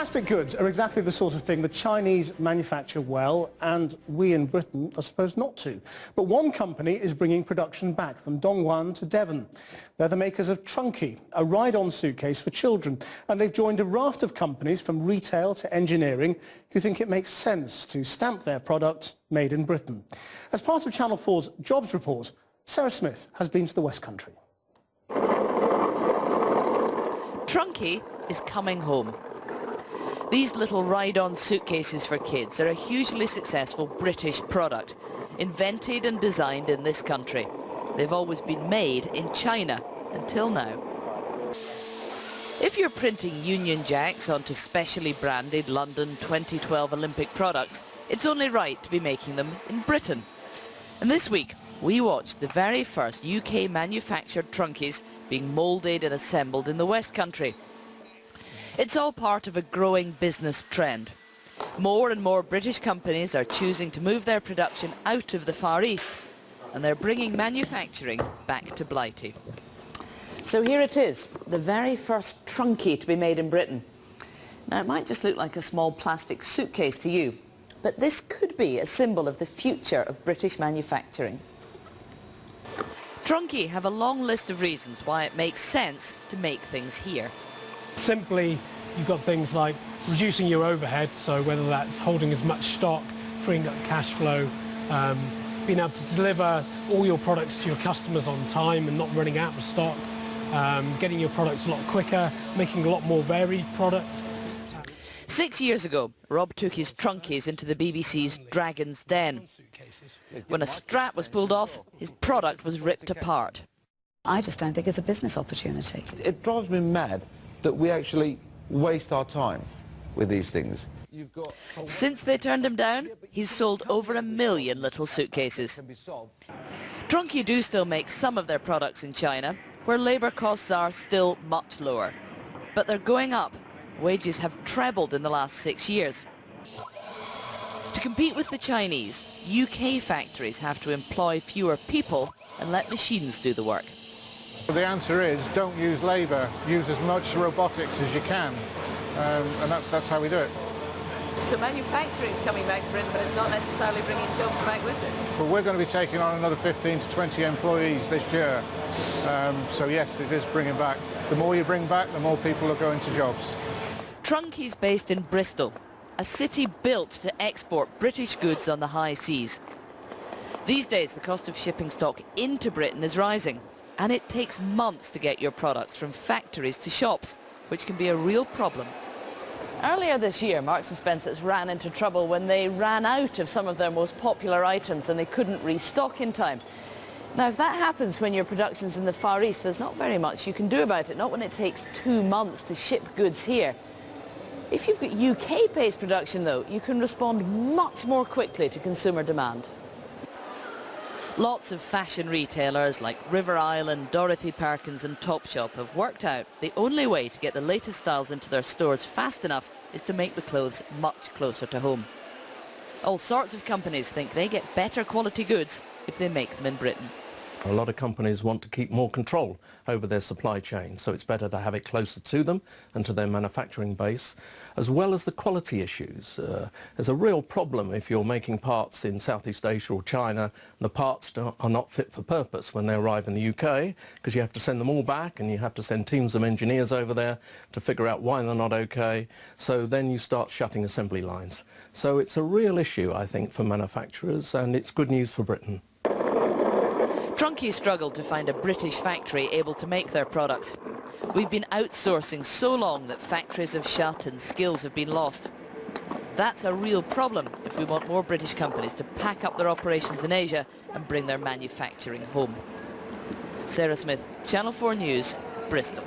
Plastic goods are exactly the sort of thing the Chinese manufacture well, and we in Britain are supposed not to. But one company is bringing production back from Dongguan to Devon. They're the makers of Trunki, a ride-on suitcase for children, and they've joined a raft of companies from retail to engineering who think it makes sense to stamp their products made in Britain. As part of Channel 4's Jobs Report, Sarah Smith has been to the West Country. Trunki is coming home. These little ride-on suitcases for kids are a hugely successful British product, invented and designed in this country. They've always been made in China, until now. If you're printing Union Jacks onto specially branded London 2012 Olympic products, it's only right to be making them in Britain. And this week, we watched the very first UK-manufactured Trunkis being moulded and assembled in the West Country. It's all part of a growing business trend. More and more British companies are choosing to move their production out of the Far East, and they're bringing manufacturing back to Blighty. So here it is, the very first Trunki to be made in Britain. Now, it might just look like a small plastic suitcase to you, but this could be a symbol of the future of British manufacturing. Trunki have a long list of reasons why it makes sense to make things here. Simply, you've got things like reducing your overhead, so whether that's holding as much stock, freeing up cash flow, being able to deliver all your products to your customers on time and not running out of stock, getting your products a lot quicker, making a lot more varied product. 6 years ago, Rob took his Trunkis into the BBC's Dragon's Den. When a strap was pulled off, his product was ripped apart. I just don't think it's a business opportunity. It drives me mad that we actually waste our time with these things. Since they turned him down, he's sold over 1 million little suitcases. Trunki do still make some of their products in China, where labour costs are still much lower. But they're going up. Wages have trebled in the last 6 years. To compete with the Chinese, UK factories have to employ fewer people and let machines do the work. The answer is don't use labour, use as much robotics as you can, and that's how we do it. So manufacturing is coming back to Britain, but it's not necessarily bringing jobs back with it. But we're going to be taking on another 15 to 20 employees this year, so yes, it is bringing back. The more you bring back, the more people are going to jobs. Trunki's based in Bristol, a city built to export British goods on the high seas. These days, the cost of shipping stock into Britain is rising, and it takes months to get your products from factories to shops, which can be a real problem. Earlier this year, Marks & Spencer's ran into trouble when they ran out of some of their most popular items and they couldn't restock in time. Now, if that happens when your production's in the Far East, there's not very much you can do about it, not when it takes 2 months to ship goods here. If you've got UK-based production, though, you can respond much more quickly to consumer demand. Lots of fashion retailers like River Island, Dorothy Perkins and Topshop have worked out the only way to get the latest styles into their stores fast enough is to make the clothes much closer to home. All sorts of companies think they get better quality goods if they make them in Britain. A lot of companies want to keep more control over their supply chain, so it's better to have it closer to them and to their manufacturing base, as well as the quality issues. There's a real problem if you're making parts in Southeast Asia or China, and the parts are not fit for purpose when they arrive in the UK, because you have to send them all back and you have to send teams of engineers over there to figure out why they're not okay. So then you start shutting assembly lines. So it's a real issue, I think, for manufacturers, and it's good news for Britain. Trunki struggled to find a British factory able to make their products. We've been outsourcing so long that factories have shut and skills have been lost. That's a real problem if we want more British companies to pack up their operations in Asia and bring their manufacturing home. Sarah Smith, Channel 4 News, Bristol.